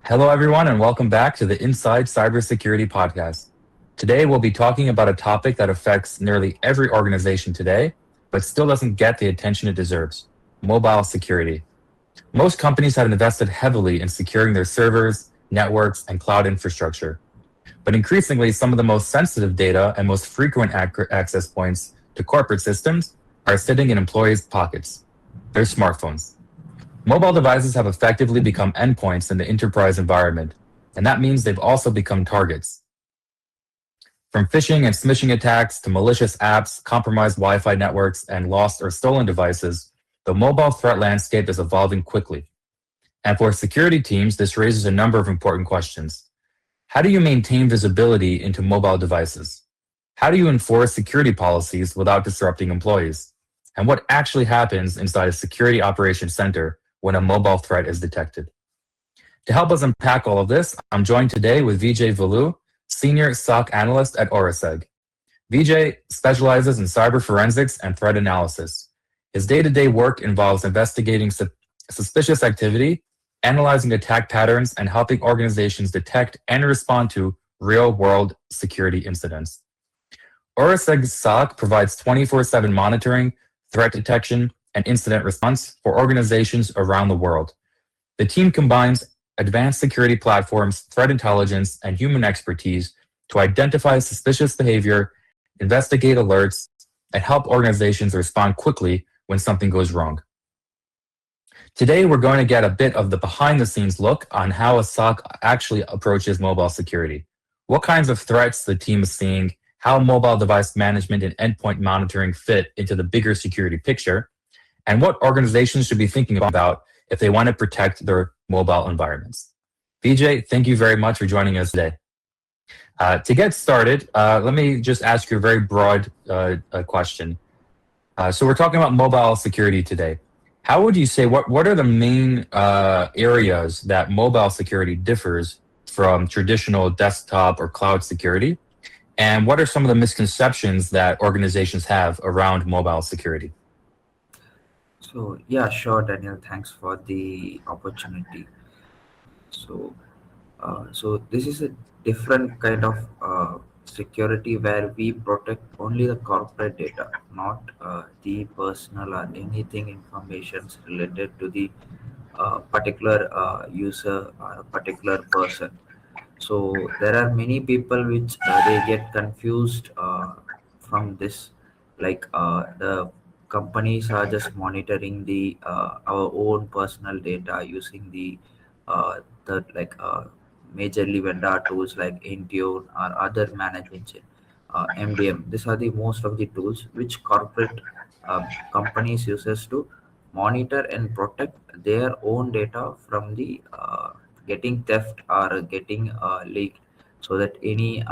Hello, everyone, and welcome back to the Inside Cybersecurity podcast. Today, we'll be talking about a topic that affects nearly every organization today, but still doesn't get the attention it deserves: mobile security. Most companies have invested heavily in securing their servers, networks, and cloud infrastructure. But increasingly, some of the most sensitive data and most frequent access points to corporate systems are sitting in employees' pockets, their smartphones. Mobile devices have effectively become endpoints in the enterprise environment, and that means they've also become targets. From phishing and smishing attacks to malicious apps, compromised Wi Fi networks, and lost or stolen devices, the mobile threat landscape is evolving quickly. And for security teams, this raises a number of important questions. How do you maintain visibility into mobile devices? How do you enforce security policies without disrupting employees? And what actually happens inside a security operations center when a mobile threat is detected? To help us unpack all of this, I'm joined today with Vijay Velu, Senior SOC Analyst at Auriseg. Vijay specializes in cyber forensics and threat analysis. His day-to-day work involves investigating suspicious activity, analyzing attack patterns, and helping organizations detect and respond to real-world security incidents. Auriseg SOC provides 24/7 monitoring, threat detection, and incident response for organizations around the world. The team combines advanced security platforms, threat intelligence, and human expertise to identify suspicious behavior, investigate alerts, and help organizations respond quickly when something goes wrong. Today, we're going to get a bit of the behind-the-scenes look on how a SOC actually approaches mobile security, what kinds of threats the team is seeing, how mobile device management and endpoint monitoring fit into the bigger security picture, and what organizations should be thinking about if they want to protect their mobile environments. Vijay, thank you very much for joining us today. To get started, let me just ask you a very broad question. So we're talking about mobile security today. How would you say, what are the main areas that mobile security differs from traditional desktop or cloud security? And what are some of the misconceptions that organizations have around mobile security? So yeah, sure, Daniel. Thanks for the opportunity. So, so this is a different kind of security where we protect only the corporate data, not the personal or anything informations related to the particular user or a particular person. So there are many people which they get confused from this, like the companies are just monitoring the our own personal data using the majorly vendor tools like Intune or other management MDM. These are the most of the tools which corporate companies uses to monitor and protect their own data from the getting theft or getting leaked, so that any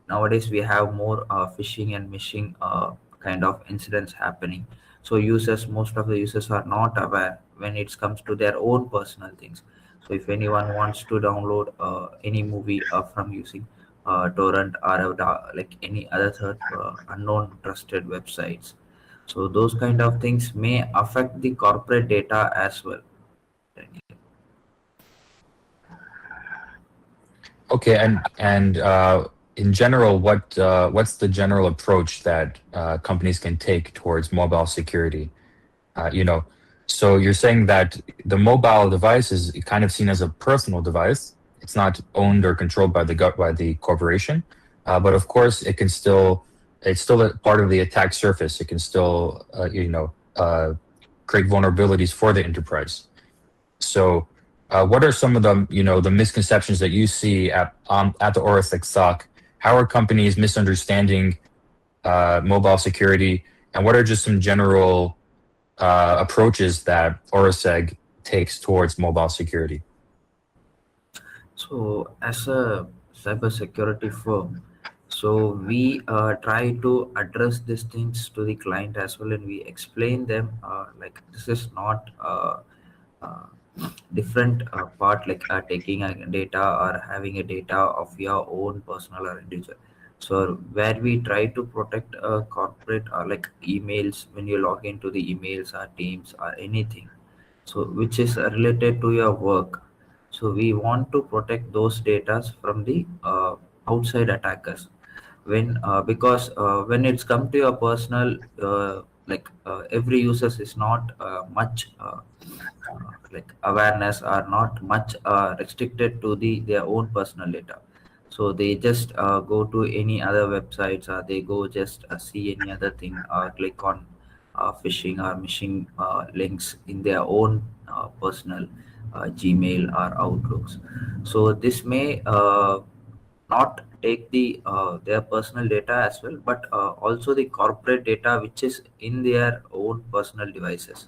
nowadays we have more phishing and mishing kind of incidents happening. So users, most of the users are not aware when it comes to their own personal things. So if anyone wants to download any movie from using torrent or like any other third unknown trusted websites, so those kind of things may affect the corporate data as well. Okay, and in general, what's the general approach that companies can take towards mobile security? You know, so you're saying that the mobile device is kind of seen as a personal device. It's not owned or controlled by the corporation, but of course, it's still a part of the attack surface. It can still create vulnerabilities for the enterprise. So, what are some of the misconceptions that you see at the Auriseg SOC? How are companies misunderstanding mobile security, and what are just some general approaches that Auriseg takes towards mobile security? So, as a cybersecurity firm, so we try to address these things to the client as well, and we explain them like this is not uh, different part like taking a data or having a data of your own personal or individual. So where we try to protect corporate like emails, when you log into the emails or Teams or anything, so which is related to your work. So we want to protect those data from the outside attackers. When it's come to your personal, every users is not much like awareness, are not much restricted to their own personal data. So they just go to any other websites, or they go just see any other thing, or click on phishing or mishing links in their own personal Gmail or Outlooks. So this may not take their personal data as well, but also the corporate data which is in their own personal devices.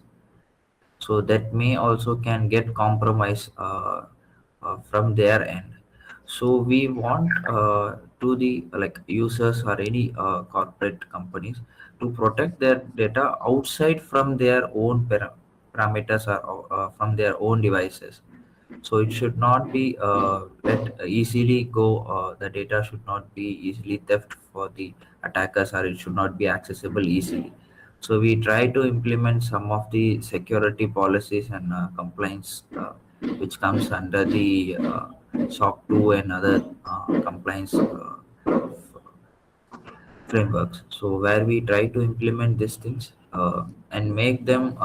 So that may also can get compromised from their end. So we want to the like users or any corporate companies to protect their data outside from their own parameters, or from their own devices. So it should not be let easily go. The data should not be easily theft for the attackers, or it should not be accessible easily. So we try to implement some of the security policies and compliance which comes under the SOC 2 and other compliance frameworks. So where we try to implement these things and make them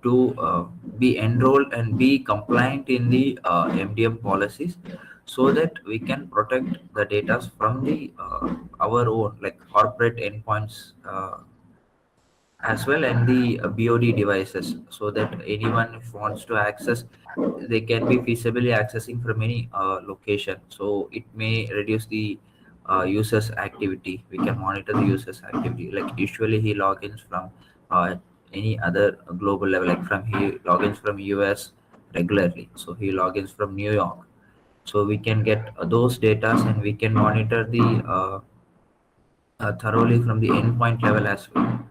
to be enrolled and be compliant in the MDM policies, so that we can protect the data from the our own like corporate endpoints, as well, and the BOD devices, so that anyone if wants to access, they can be feasibly accessing from any location. So it may reduce the users activity. We can monitor the users activity, like usually he logins from any other global level, like from he logins from US regularly, so he logins from New York. So we can get those data, and we can monitor the thoroughly from the endpoint level as well.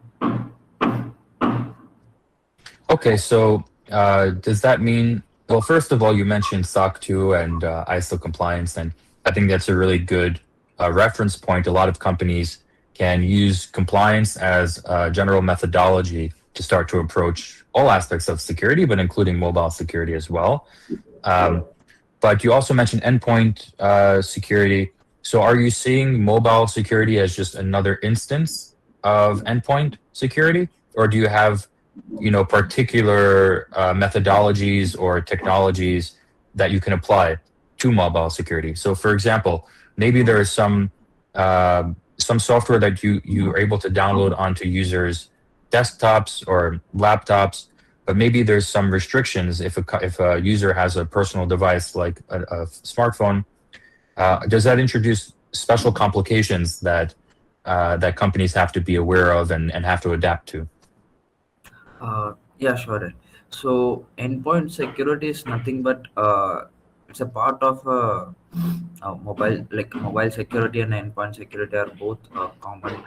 Okay, so does that mean, well, first of all, you mentioned SOC 2 and ISO compliance, and I think that's a really good reference point. A lot of companies can use compliance as a general methodology to start to approach all aspects of security, but including mobile security as well. Um, but you also mentioned endpoint security. So are you seeing mobile security as just another instance of endpoint security, or do you have particular methodologies or technologies that you can apply to mobile security? So, for example, maybe there is some software that you are able to download onto users' desktops or laptops, but maybe there's some restrictions if a user has a personal device like a smartphone. Does that introduce special complications that companies have to be aware of and have to adapt to? Yeah, sure. So endpoint security is nothing but it's a part of mobile, like mobile security and endpoint security are both common,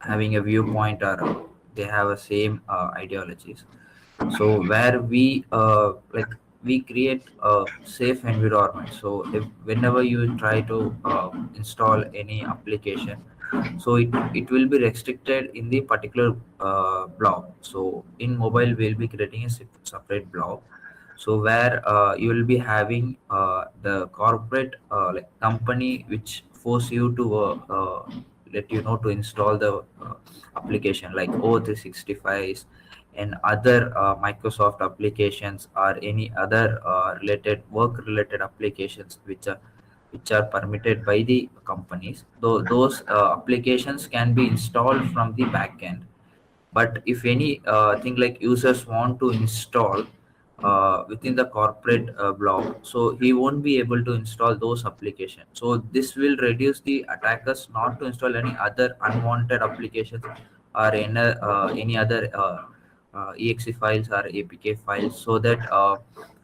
having a viewpoint, or they have a same ideologies. So where we create a safe environment. So if whenever you try to install any application, so it will be restricted in the particular block. So in mobile we'll be creating a separate block, so where you will be having the corporate like company which force you to let you know to install the application like O365 and other Microsoft applications, or any other related work related applications which are permitted by the companies. Though those applications can be installed from the backend, but if any thing like users want to install within the corporate block, so he won't be able to install those applications. So this will reduce the attackers not to install any other unwanted applications, or any other exe files or apk files, so that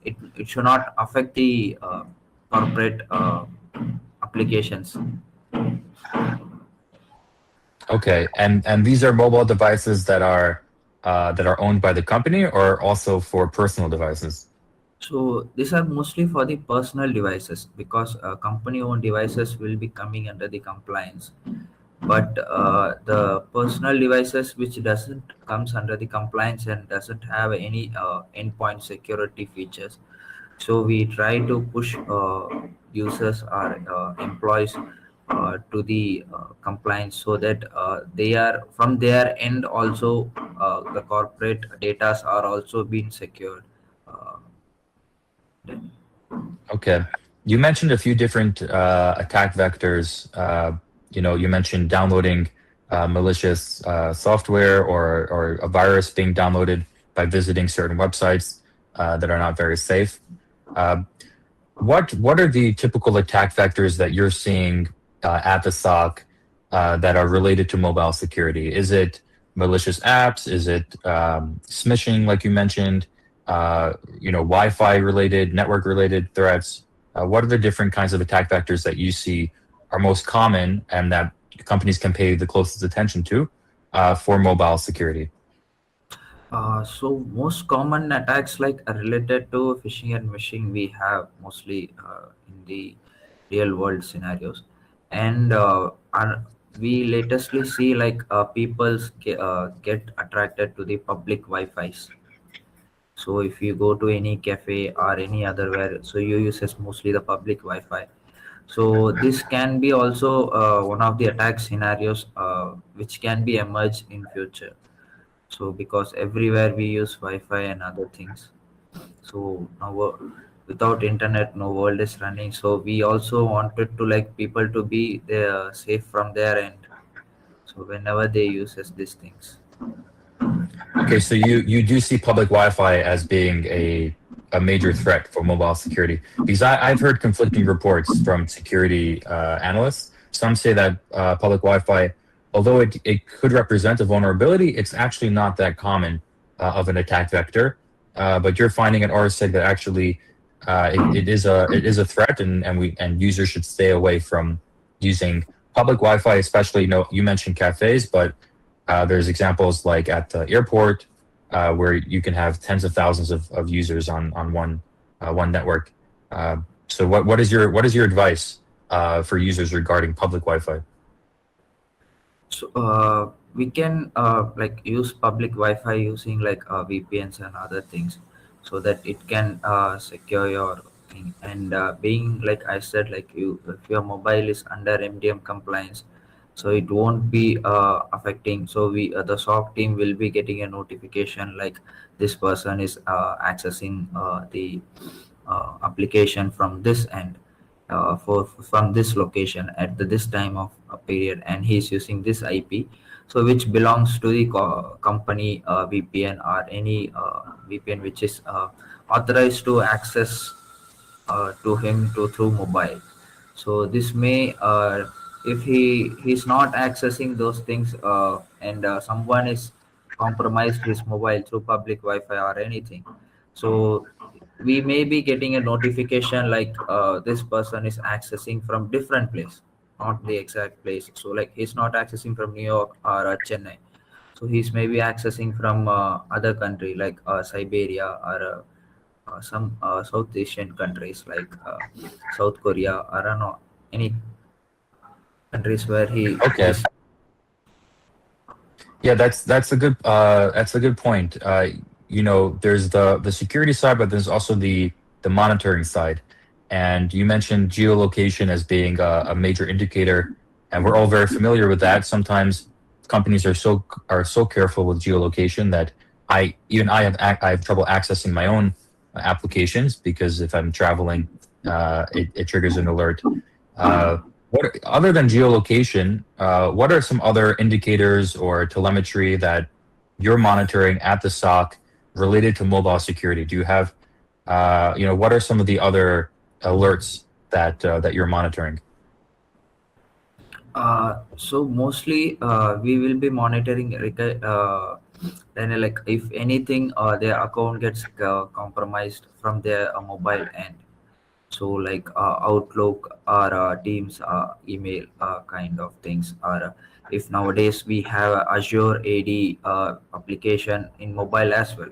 it should not affect the corporate applications. Okay, and these are mobile devices that are owned by the company, or also for personal devices? So these are mostly for the personal devices, because company-owned devices will be coming under the compliance. But the personal devices which doesn't comes under the compliance and doesn't have any endpoint security features, So we try to push users or employees to the compliance, so that they are from their end also, the corporate datas are also being secured. uh, then. Okay. You mentioned a few different attack vectors. You mentioned downloading malicious software or a virus being downloaded by visiting certain websites that are not very safe. Uh, what are the typical attack vectors that you're seeing at the SOC that are related to mobile security? Is it malicious apps? Is it smishing, like you mentioned? Wi-Fi related, network related threats. What are the different kinds of attack vectors that you see are most common and that companies can pay the closest attention to for mobile security? So most common attacks like are related to phishing and meshing we have mostly in the real world scenarios, and we latestly see like get attracted to the public Wi-Fi's. So if you go to any cafe or any other where, so you uses mostly the public Wi-Fi. So this can be also one of the attack scenarios which can be emerged in future. So because everywhere we use Wi-Fi and other things, so now without internet no world is running. So we also wanted to like people to be safe from their end, so whenever they uses these things. Okay, so you do see public Wi-Fi as being a major threat for mobile security because I've heard conflicting reports from security analysts. Some say that public Wi-Fi, although it could represent a vulnerability, it's actually not that common of an attack vector. But you're finding at Auriseg that actually it is a threat, and users should stay away from using public Wi-Fi, especially you mentioned cafes, but there's examples like at the airport where you can have tens of thousands of users on one network. So what is your advice for users regarding public Wi-Fi? So we can like use public Wi-Fi using like VPNs and other things, so that it can secure your thing. And being like I said, like you, if your mobile is under MDM compliance, so it won't be affecting. So we the SOC team will be getting a notification like this person is accessing the application from this end, from this location at this time of a period, and he's using this IP, so which belongs to the company VPN or any VPN which is authorized to access to him to through mobile. So this may if he's not accessing those things, and someone is compromised his mobile through public Wi-Fi or anything, so we may be getting a notification like this person is accessing from different place, not the exact place. So like he's not accessing from New York or Chennai, so he's maybe accessing from other country like Siberia or some South Asian countries like South Korea, or I don't know, any countries where he Okay. is. Yeah, that's a good point. There's the security side, but there's also the monitoring side. And you mentioned geolocation as being a major indicator, and we're all very familiar with that. Sometimes companies are so careful with geolocation that I have trouble accessing my own applications because if I'm traveling, it triggers an alert. Uh, other than geolocation, what are some other indicators or telemetry that you're monitoring at the SOC related to mobile security? Do you have, what are some of the other alerts that you're monitoring? So mostly we will be monitoring then like if anything their account gets compromised from their mobile end. So like Outlook or Teams email kind of things, or if nowadays we have Azure AD application in mobile as well,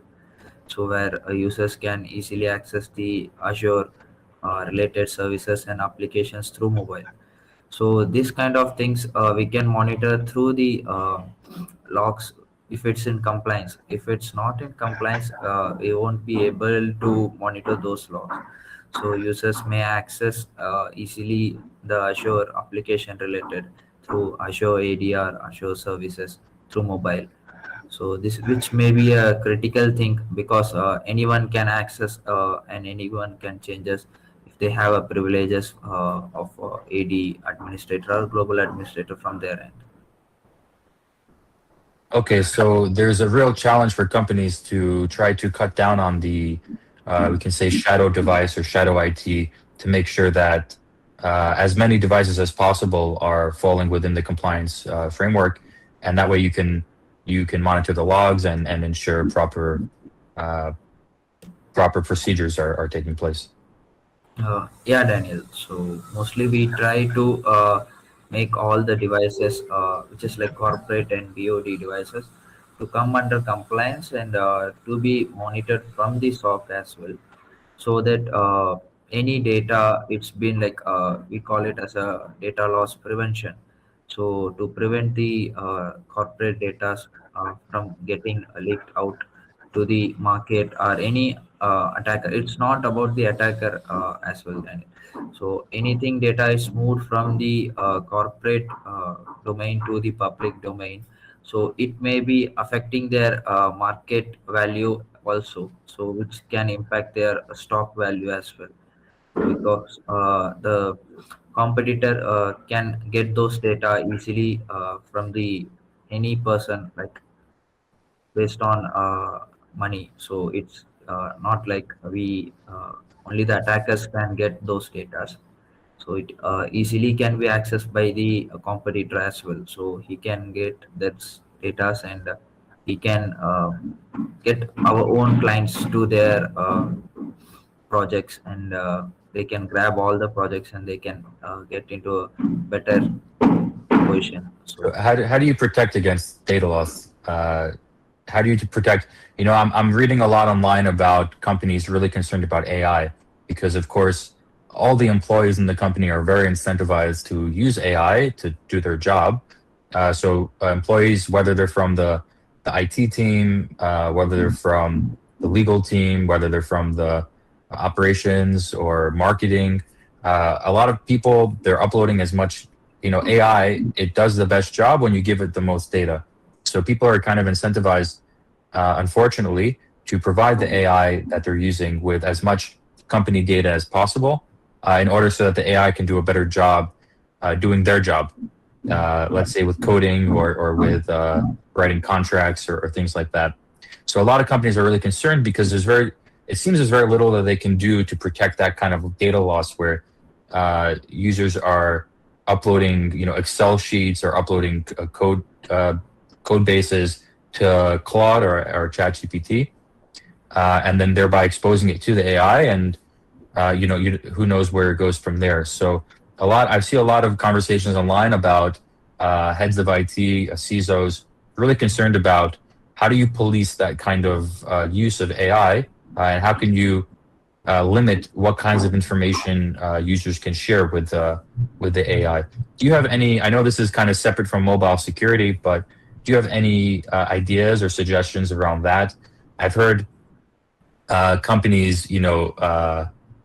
so where users can easily access the Azure related services and applications through mobile. So these kind of things we can monitor through the logs if it's in compliance. If it's not in compliance, we won't be able to monitor those logs. So users may access easily the Azure application related through Azure ADR, Azure services through mobile. So this, which may be a critical thing, because anyone can access and anyone can changes if they have a privileges of AD administrator or global administrator from their end. Okay, so there's a real challenge for companies to try to cut down on the, we can say, shadow device or shadow IT to make sure that as many devices as possible are falling within the compliance framework, and that way you can monitor the logs and ensure uh, proper procedures are taking place. Yeah, Daniel. So mostly we try to make all the devices, which is like corporate and BOD devices, to come under compliance and to be monitored from the SOC as well, so that any data, it's been like, we call it as a data loss prevention. So to prevent the corporate data from getting leaked out to the market or any attacker. It's not about the attacker as well then. So anything data is moved from the corporate domain to the public domain, so it may be affecting their market value also, so which can impact their stock value as well, because the competitor can get those data easily from the any person, like based on money. So it's not like we only the attackers can get those data. So it easily can be accessed by the competitor as well. So he can get that data, and he can get our own clients to their projects, and they can grab all the projects, and they can get into a better position. So So how do you protect against data loss? How do you protect? I'm reading a lot online about companies really concerned about AI because, of course, all the employees in the company are very incentivized to use AI to do their job. So employees, whether they're from the IT team, whether they're from the legal team, whether they're from the operations or marketing, a lot of people, they're uploading as much. AI, it does the best job when you give it the most data. So people are kind of incentivized, unfortunately, to provide the AI that they're using with as much company data as possible, in order so that the AI can do a better job doing their job. Let's say with coding or with writing contracts or things like that. So a lot of companies are really concerned because it seems there's very little that they can do to protect that kind of data loss where users are uploading, Excel sheets or uploading code bases to Claude or ChatGPT, and then thereby exposing it to the AI, and who knows where it goes from there. So I see a lot of conversations online about heads of IT, CISOs, really concerned about how do you police that kind of use of AI, and how can you limit what kinds of information users can share with the AI. Do you have any? I know this is kind of separate from mobile security, but do you have any ideas or suggestions around that? I've heard companies,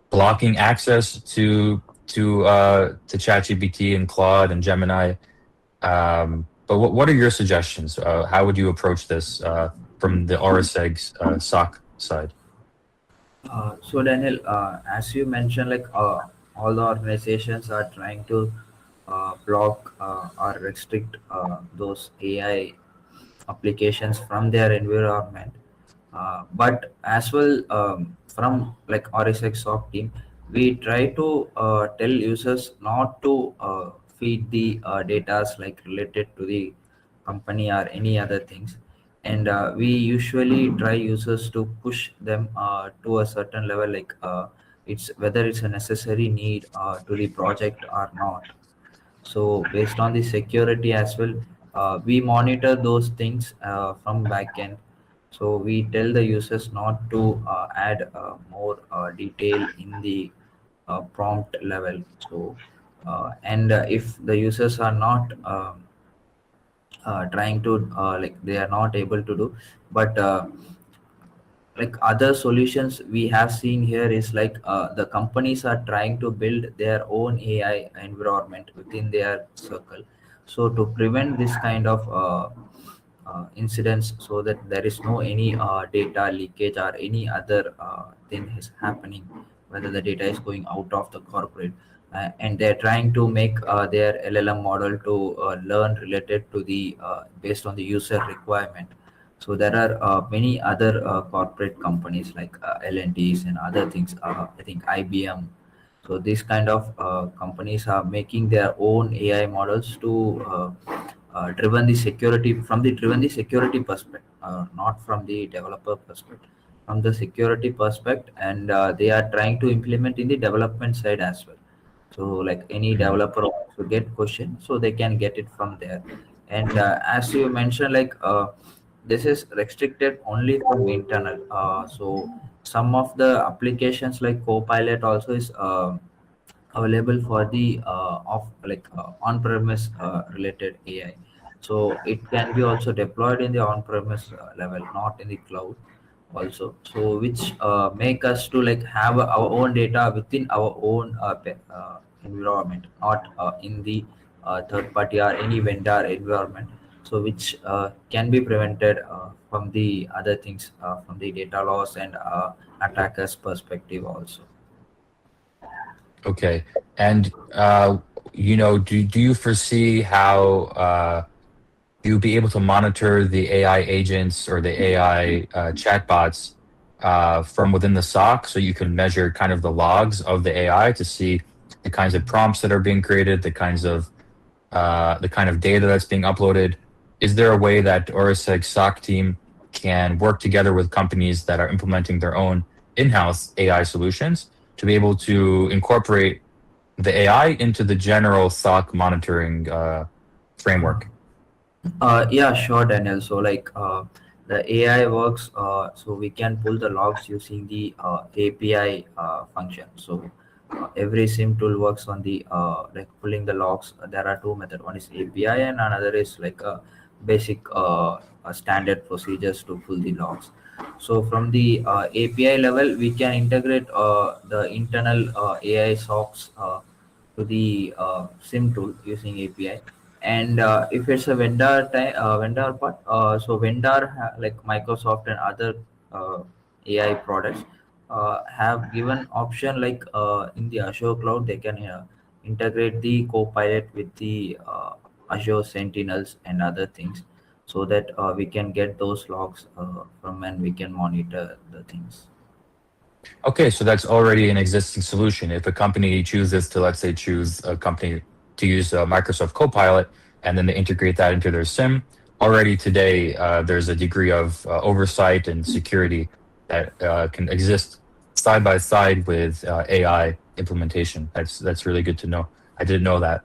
blocking access to ChatGPT and Claude and Gemini. But what are your suggestions? How would you approach this from the Auriseg SOC side? so Daniel, as you mentioned, like all the organizations are trying to block or restrict those AI applications from their environment. But as well, from like Auriseg SOC team, we try to tell users not to feed the data like related to the company or any other things. And we usually try users to push them to a certain level, like it's whether it's a necessary need to the project or not. So based on the security as well, we monitor those things from backend. So we tell the users not to add more detail in the prompt level. So and if the users are not trying to like they are not able to do. But like other solutions we have seen here is like the companies are trying to build their own AI environment within their circle, so to prevent this kind of incidents, so that there is no any data leakage or any other thing is happening, whether the data is going out of the corporate, and they're trying to make their LLM model to learn related to the based on the user requirement. So there are many other corporate companies like L&Ds and other things. I think IBM. So these kind of companies are making their own AI models to driven the security perspective, not from the developer perspective, from the security perspective, and they are trying to implement in the development side as well. So like any Mhm. developer wants to get question, so they can get it from there. And as you mentioned, like this is restricted only from internal. So some of the applications like Copilot also is available for the on-premise related AI. So it can be also deployed in the on-premise level, not in the cloud also. So which make us to like have our own data within our own environment, not in the third party or any vendor environment. So which can be prevented from the other things, from the data loss and attackers perspective also. Okay. And do you foresee how you'll be able to monitor the AI agents or the AI chatbots from within the SOC, so you can measure kind of the logs of the AI to see the kinds of prompts that are being created, the kind of data that's being uploaded? Is there a way that Auriseg SOC team can work together with companies that are implementing their own in-house AI solutions to be able to incorporate the AI into the general SOC monitoring framework? Yeah, sure, Daniel. So, like, the AI works, so we can pull the logs using the API function. So, every SIM tool works on the like pulling the logs. There are two methods. One is API, and another is like a basic standard procedures to pull the logs. So, from the API level, we can integrate the internal AI SOCs to the SIM tool using API. And if it's a vendor part, so like Microsoft and other AI products have given option like in the Azure cloud they can integrate the Copilot with the Azure Sentinels and other things, so that we can get those logs from, and we can monitor the things. Okay, so that's already an existing solution. If a company chooses to, let's say, choose a company to use Microsoft Copilot, and then they integrate that into their SIM, already today there's a degree of oversight and security that can exist side by side with AI implementation. That's really good to know. I didn't know that.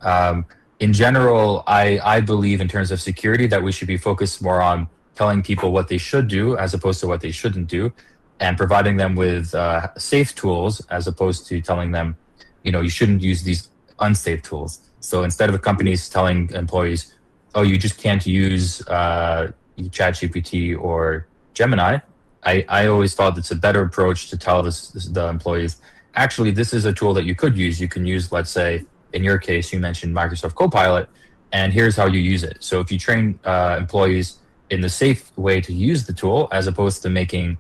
Um, in general, I believe in terms of security that we should be focused more on telling people what they should do as opposed to what they shouldn't do, and providing them with safe tools as opposed to telling them, you shouldn't use these unsafe tools. So instead of companies telling employees, oh, you just can't use ChatGPT or Gemini, I always thought it's a better approach to tell the employees, actually, this is a tool that you could use. You can use, let's say, in your case, you mentioned Microsoft Copilot, and here's how you use it. So if you train employees in the safe way to use the tool, as opposed to making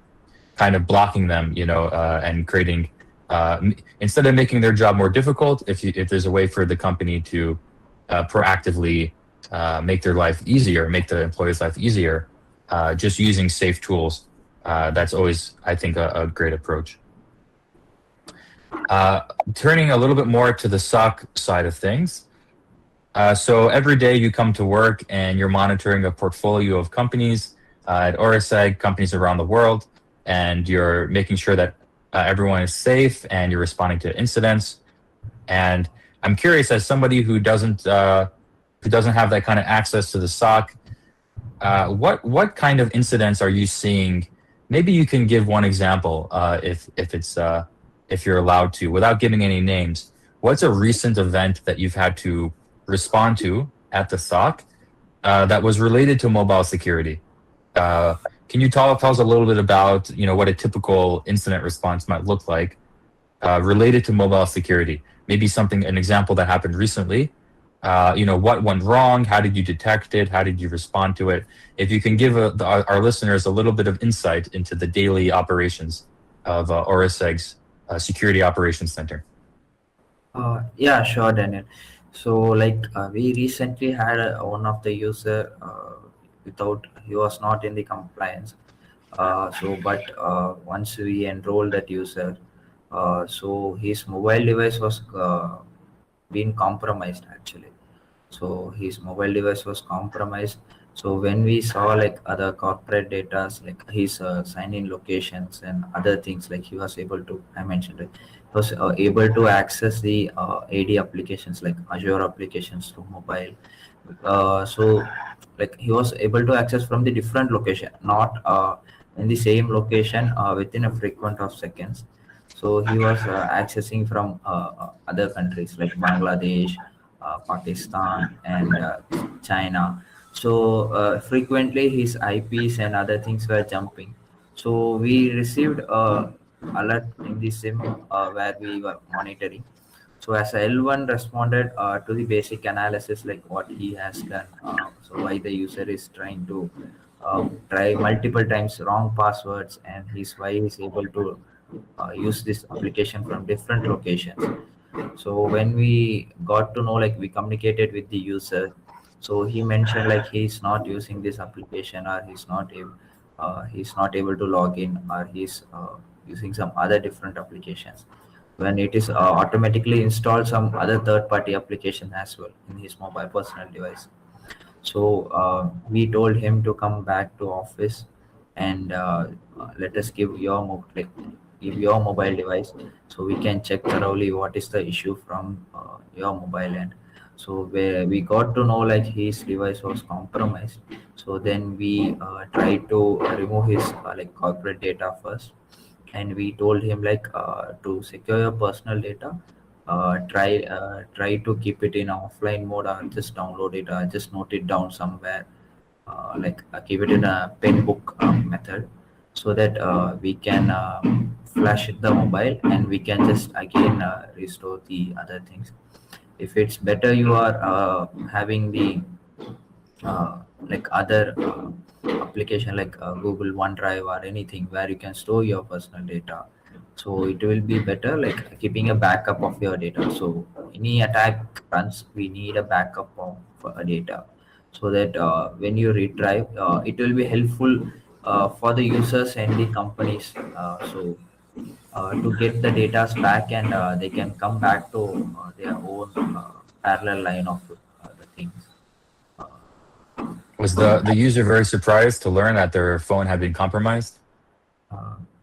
kind of blocking them, and creating instead of making their job more difficult, if there's a way for the company to proactively make their life easier, make the employee's life easier, just using safe tools, that's always, I think, a great approach. Turning a little bit more to the SOC side of things. So every day you come to work and you're monitoring a portfolio of companies at Auriseg, companies around the world, and you're making sure that everyone is safe and you're responding to incidents. And I'm curious, as somebody who doesn't have that kind of access to the SOC, what kind of incidents are you seeing? Maybe you can give one example, if you're allowed to, without giving any names. What's a recent event that you've had to respond to at the SOC that was related to mobile security. Uh, can you tell us a little bit about what a typical incident response might look like related to mobile security? Maybe an example that happened recently. What went wrong? How did you detect it? How did you respond to it? If you can give our listeners a little bit of insight into the daily operations of Auriseg's Security Operations Center. Yeah, sure, Daniel. So, we recently had one of the user without he was not in the compliance. But once we enrolled that user, so his mobile device was being compromised actually. So his mobile device was compromised. So when we saw like other corporate data, like his sign-in locations and other things, like he was able to, I mentioned it, he was able to access the AD applications like Azure applications to mobile. So like he was able to access from the different location, not in the same location within a frequent of seconds. So he was accessing from other countries like Bangladesh, Pakistan, and China. So frequently his IPs and other things were jumping. So we received alert in the SIM where we were monitoring. So as L1 responded to the basic analysis, like what he has done, so why the user is trying to try multiple times wrong passwords, and he's why he's able to use this application from different locations. So when we got to know, like we communicated with the user, so he mentioned like he's not using this application, or he's not able to log in, or he's using some other different applications when it is automatically installed some other third party application as well in his mobile personal device. So we told him to come back to office and let us give your mobile device, so we can check thoroughly what is the issue from your mobile end. So where we got to know like his device was compromised. So then we tried to remove his like corporate data first, and we told him like to secure your personal data, try to keep it in offline mode, or just download it, or just note it down somewhere, keep it in a pen book method, so that we can flash the mobile and we can just again restore the other things. If it's better you are having the like other application like Google OneDrive or anything where you can store your personal data, so it will be better like keeping a backup of your data. So any attack runs, we need a backup of data, so that when you retrieve, it will be helpful for the users and the companies, to get the data back, and they can come back to their own parallel line of the things. Was the user very surprised to learn that their phone had been compromised?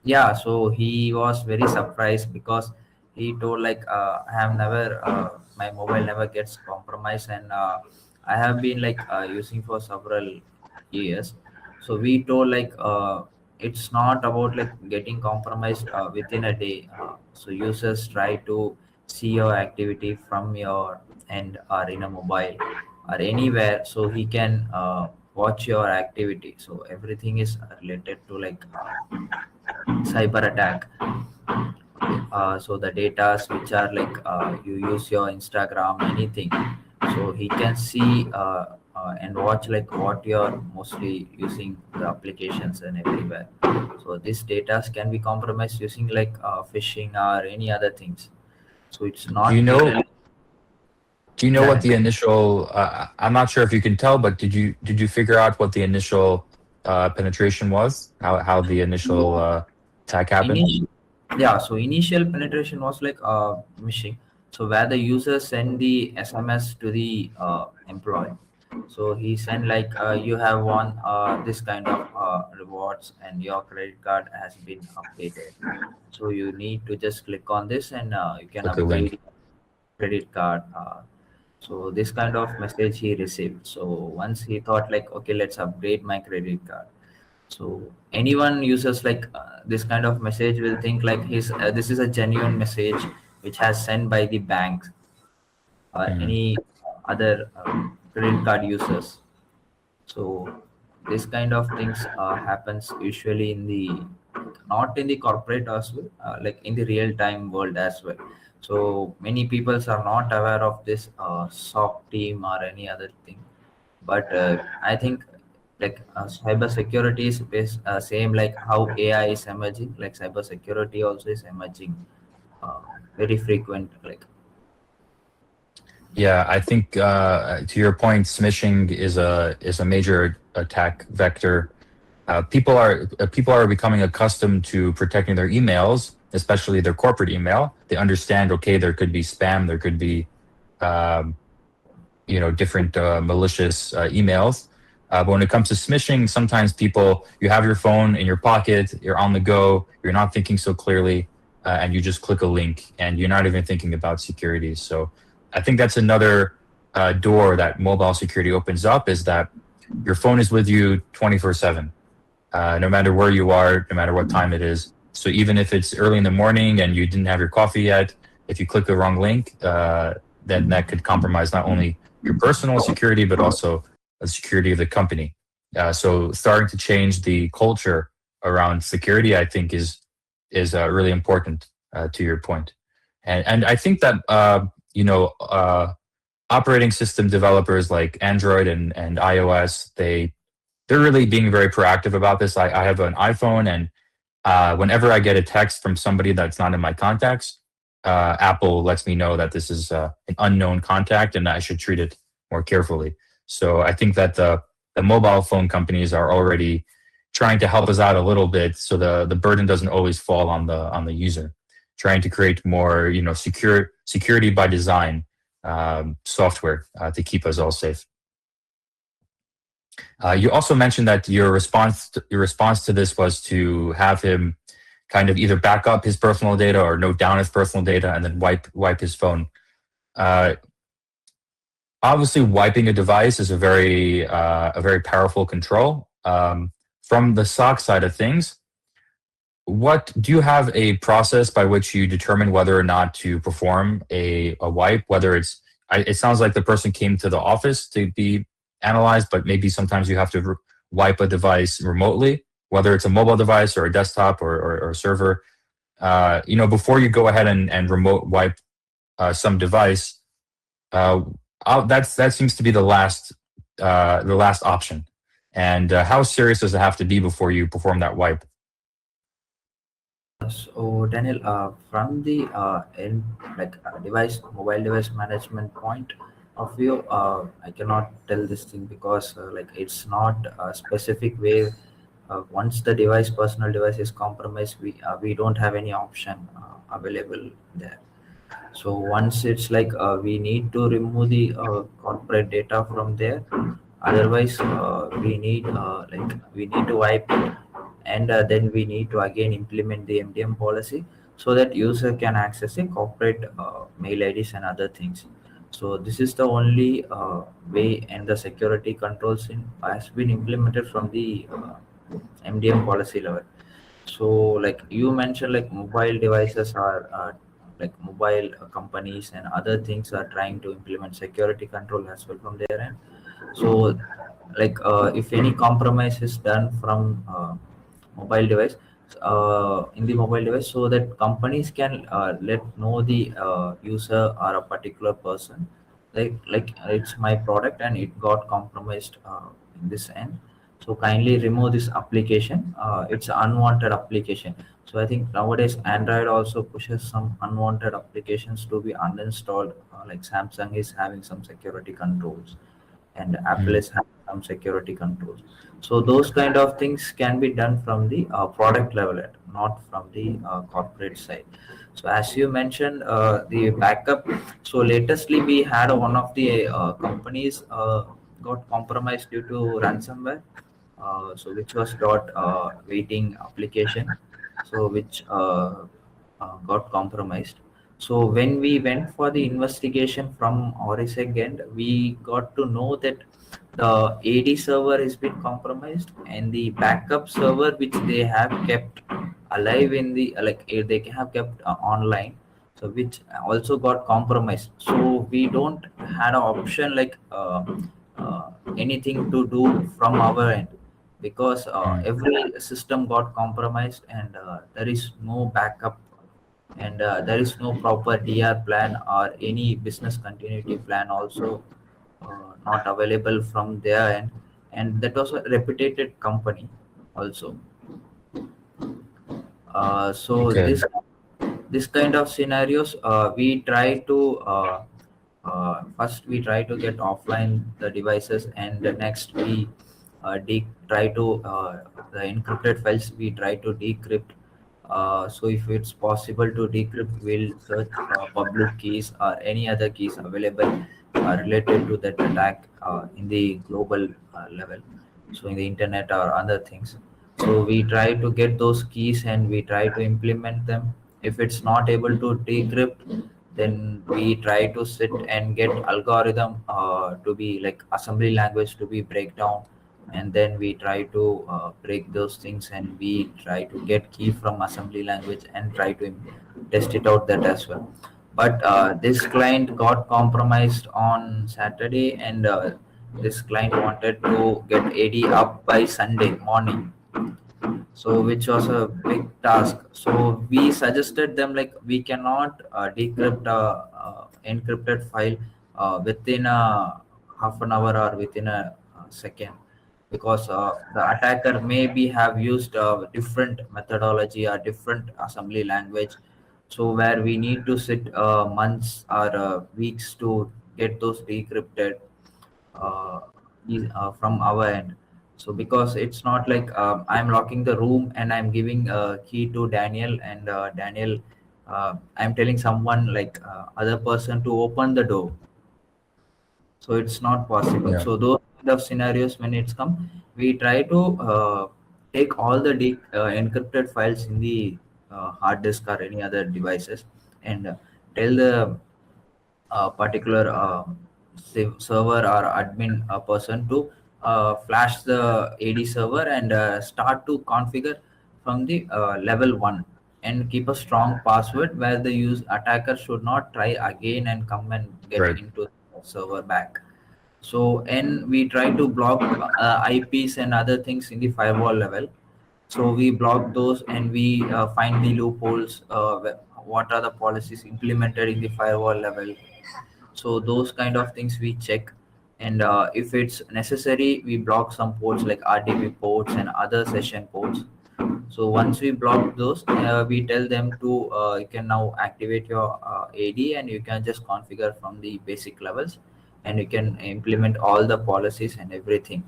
Yeah, so he was very surprised because he told like I have never my mobile never gets compromised, and I have been like using for several years. So we told like it's not about like getting compromised within a day. So users try to see your activity from your end or in a mobile or anywhere, so he can watch your activity. So everything is related to like cyber attack. So the data which are like you use your Instagram, anything, so he can see and watch like what you're mostly using the applications and everywhere. So this data can be compromised using like phishing or any other things. So it's Do you not know literally. do you know what Yeah, the initial I'm not sure if you can tell, but did you figure out what the initial penetration was? How the initial attack happened? initial, yeah, so initial penetration was like machine, so where the user send the SMS to the employee. So he sent like you have won this kind of rewards, and your credit card has been updated, so you need to just click on this, and you can Click a upgrade link. your credit card. So this kind of message he received. So once he thought like, okay, let's upgrade my credit card. So anyone uses like this kind of message will think like his this is a genuine message which has sent by the bank or Mhm. any other credit card users. So this kind of things happens usually in the, not in the corporate as well, like in the real time world as well. So many people are not aware of this SOC team or any other thing. But I think like cyber security is same like how AI is emerging, like cyber security also is emerging uh, very frequent, like. Yeah, I think to your point, smishing is a major attack vector. People are becoming accustomed to protecting their emails, especially their corporate email. They understand, okay, there could be spam, there could be um, different malicious emails. But when it comes to smishing, sometimes people, you have your phone in your pocket, you're on the go, you're not thinking so clearly, and you just click a link, and you're not even thinking about security. So I think that's another door that mobile security opens up, is that your phone is with you 24/7, no matter where you are, no matter what time it is. So even if it's early in the morning and you didn't have your coffee yet, if you click the wrong link, then that could compromise not only your personal security, but also the security of the company. So starting to change the culture around security, I think, is really important, to your point. And I think that operating system developers like Android and iOS, they're really being very proactive about this. I have an iPhone, and whenever I get a text from somebody that's not in my contacts, Apple lets me know that this is an unknown contact and I should treat it more carefully. So I think that the mobile phone companies are already trying to help us out a little bit, so the burden doesn't always fall on the user. Trying to create more security by design software to keep us all safe. You also mentioned that your response to this was to have him kind of either back up his personal data or note down his personal data and then wipe his phone. Uh, Obviously, wiping a device is a very powerful control. From the SOC side of things, what do you have a process by which you determine whether or not to perform a wipe? Whether it sounds like the person came to the office to be analyzed, but maybe sometimes you have to wipe a device remotely, whether it's a mobile device or a desktop or a server. Before you go ahead and remote wipe some device, uh, that seems to be the last option. And how serious does it have to be before you perform that wipe? So Daniel, from the mobile device management point of view, I cannot tell this thing because like it's not a specific way. Once the personal device is compromised, we don't have any option available there. So once it's like we need to remove the corporate data from there. Otherwise, we need to wipe it, and then we need to again implement the MDM policy so that user can access the corporate mail IDs and other things. So this is the only way, and the security controls has been implemented from the MDM policy level. So like you mentioned, like mobile devices are like mobile companies and other things are trying to implement security control as well from their end. So like if any compromise is done from mobile device, in the mobile device, so that companies can let know the user or a particular person, like it's my product and it got compromised in this end. So kindly remove this application. It's an unwanted application. So I think nowadays Android also pushes some unwanted applications to be uninstalled. Like Samsung is having some security controls, and Apple Mm. is having some security controls. So those kind of things can be done from the product level, not from the corporate side. So as you mentioned, the backup. So latestly, we had one of the companies got compromised due to ransomware. So which was waiting application, so which got compromised. So when we went for the investigation from Auriseg end, we got to know that the AD server has been compromised, and the backup server which they have kept alive in the they have kept online, so which also got compromised. So we don't had an option like anything to do from our end, because Mm. every system got compromised, and there is no backup, and there is no proper DR plan or any business continuity plan also not available from their end, and that was a reputed company also. So Okay. this kind of scenarios, we try to first we try to get offline the devices, and the next we try to the encrypted files we try to decrypt. So if it's possible to decrypt, we'll search public keys or any other keys available related to that attack in the global level, so in the internet or other things. So we try to get those keys and we try to implement them. If it's not able to decrypt, then we try to sit and get algorithm to be like assembly language to be breakdown, and then we try to break those things, and we try to get key from assembly language and try to test it out that as well. But this client got compromised on Saturday, and this client wanted to get AD up by Sunday morning, so which was a big task. So we suggested them like we cannot decrypt a encrypted file within a half an hour or within a second, because the attacker maybe have used different methodology or different assembly language, so where we need to sit months or weeks to get those decrypted uh, from our end. So because it's not like I'm locking the room and I'm giving a key to Daniel, and Daniel, I'm telling someone like other person to open the door, so it's not possible. Yeah. So those kind of scenarios, when it's come, we try to take all the encrypted files in the hard disk or any other devices, and tell the particular server or admin person to flash the AD server and start to configure from the level 1, and keep a strong password where the attacker should not try again and come and get Right. into the server back. So, and we try to block IPs and other things in the firewall level. So we block those, and we find the loopholes, what are the policies implemented in the firewall level. So those kind of things we check, and if it's necessary, we block some ports like RDP ports and other session ports. So once we block those, we tell them to you can now activate your AD, and you can just configure from the basic levels, and you can implement all the policies and everything.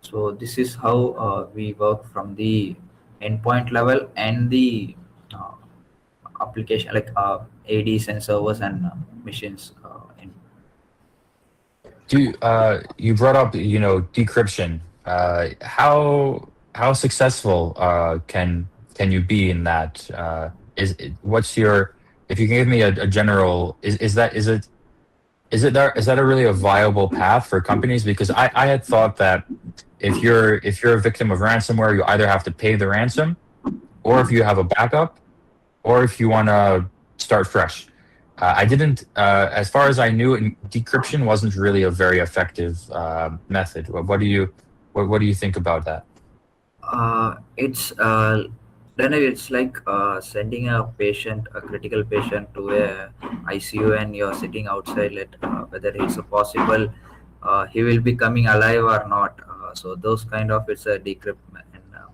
So this is how we work from the endpoint level and the uh, application like ADs and servers and machines. You brought up, decryption. How successful can you be in that? What's your, if you can give me a general, is that a really a viable path for companies? Because I had thought that if you're a victim of ransomware, you either have to pay the ransom, or if you have a backup, or if you want to start fresh. I didn't, as far as I knew, decryption wasn't really a very effective method. What do you think about that? It's then it's like sending a patient, a critical patient, to a ICU, and you're sitting outside. Whether it's a possible he will be coming alive or not. So those kind of, it's a decrypt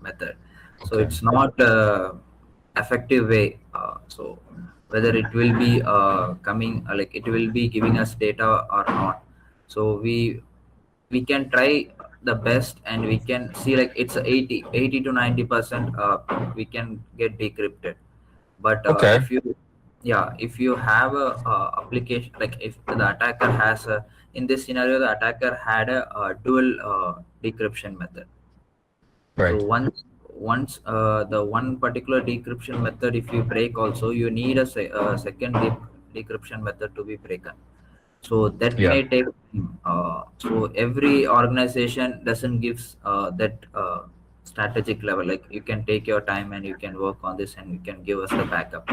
method. So Okay. it's not effective way. So whether it will be coming like it will be giving us data or not. So we can try the best, and we can see like it's 80 to 90% we can get decrypted. But Okay. if you, yeah, if you have a, application, like if the attacker has a, in this scenario the attacker had a dual decryption method. So Right. once the one particular decryption method, if you break also, you need a, second decryption method to be broken. So that Yeah. may take so every organization doesn't gives that strategic level, like you can take your time and you can work on this and you can give us the backup.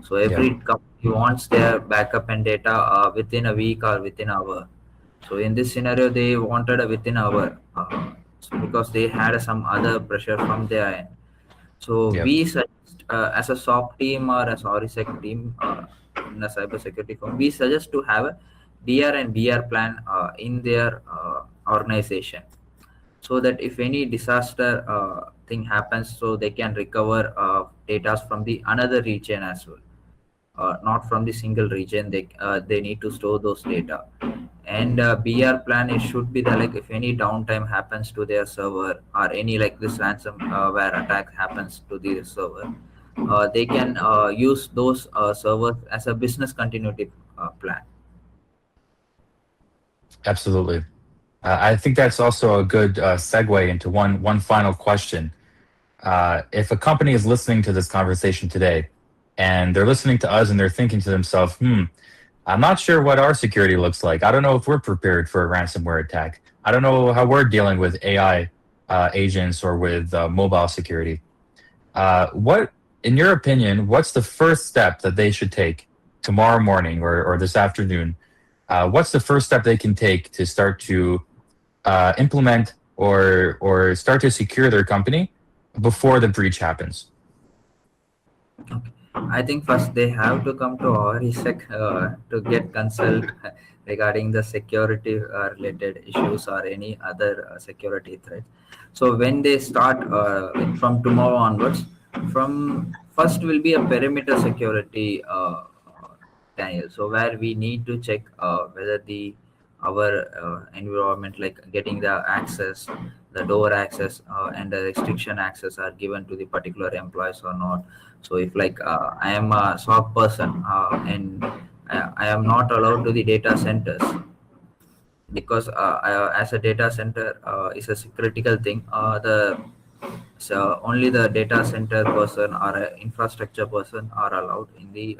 So Yeah. every company wants their backup and data within a week or within an hour. So in this scenario, they wanted a within hour, because they had some other pressure from their end. So Yep. we suggest, as a SOC team or as Auriseg team, in a cybersecurity firm, we suggest to have a DR and BR plan in their organization, so that if any disaster thing happens, so they can recover data from the another region as well, not from the single region. They need to store those data. And BR plan, it should be that like if any downtime happens to their server, or any like this ransomware attack happens to the server, they can use those servers as a business continuity plan. Absolutely. I think that's also a good segue into one final question. If a company is listening to this conversation today, and they're listening to us and they're thinking to themselves, I'm not sure what our security looks like. I don't know if we're prepared for a ransomware attack. I don't know how we're dealing with AI agents or with mobile security. What, in your opinion, what's the first step that they should take tomorrow morning or this afternoon? What's the first step they can take to start to implement or start to secure their company before the breach happens? Okay. I think first they have to come to Aurisec to get consult regarding the security related issues or any other security threat. So when they start from tomorrow onwards, from first will be a perimeter security, Daniel. So where we need to check whether the our environment, like getting the access, the door access, and the restriction access are given to the particular employees or not. So if like I am a SOC person, and I am not allowed to the data centers, because as a data center is a critical thing. So only the data center person or a infrastructure person are allowed in the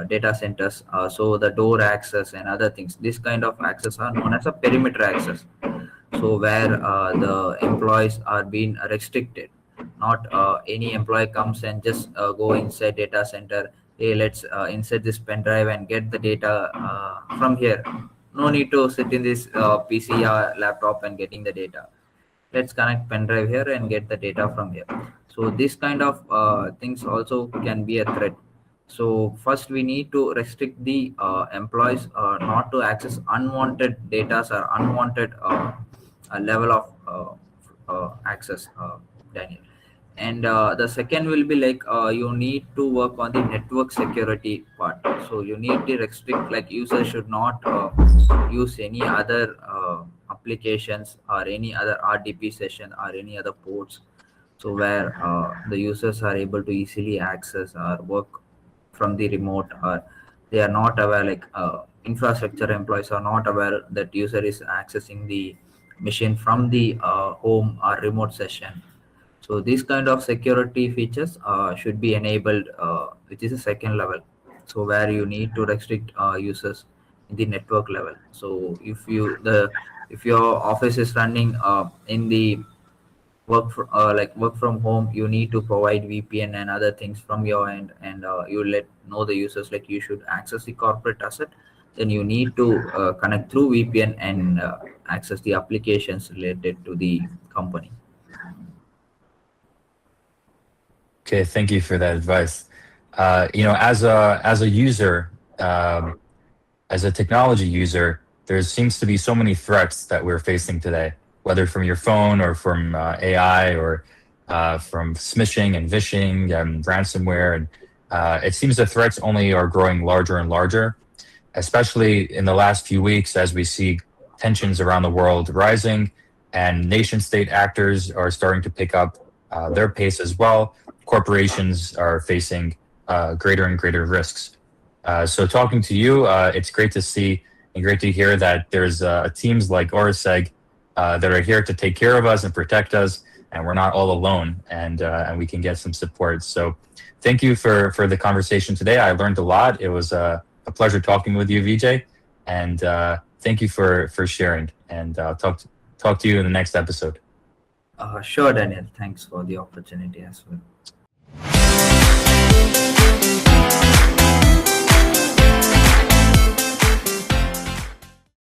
data centers. So the door access and other things, this kind of access are known as a perimeter access. So where the employees are being restricted, not any employee comes and just go inside data center, hey, let's insert this pen drive and get the data from here. No need to sit in this PC or laptop and getting the data. Let's connect pen drive here and get the data from here. So this kind of things also can be a threat. So first we need to restrict the employees not to access unwanted data or unwanted level of access, Daniel. And the second will be like you need to work on the network security part. So you need to restrict, like users should not use any other applications or any other RDP session or any other ports. So where the users are able to easily access or work from the remote, or they are not aware, like infrastructure employees are not aware that user is accessing the machine from the home or remote session. So these kind of security features should be enabled, which is a second level. So where you need to restrict users in the network level. So if your office is running in the work from home, you need to provide VPN and other things from your end, and you let know the users like you should access the corporate asset. Then you need to connect through VPN and access the applications related to the company. Okay, thank you for that advice. As a user, as a technology user, there seems to be so many threats that we're facing today, whether from your phone or from AI or from smishing and vishing and ransomware. And it seems the threats only are growing larger and larger, especially in the last few weeks as we see tensions around the world rising and nation state actors are starting to pick up their pace as well. Corporations are facing greater and greater risks. So talking to you, it's great to see and great to hear that there's teams like Auriseg that are here to take care of us and protect us, and we're not all alone, and we can get some support. So thank you for the conversation today. I learned a lot. It was a pleasure talking with you, Vijay, and thank you for sharing, and talk to you in the next episode. Sure, Daniel. Thanks for the opportunity as well.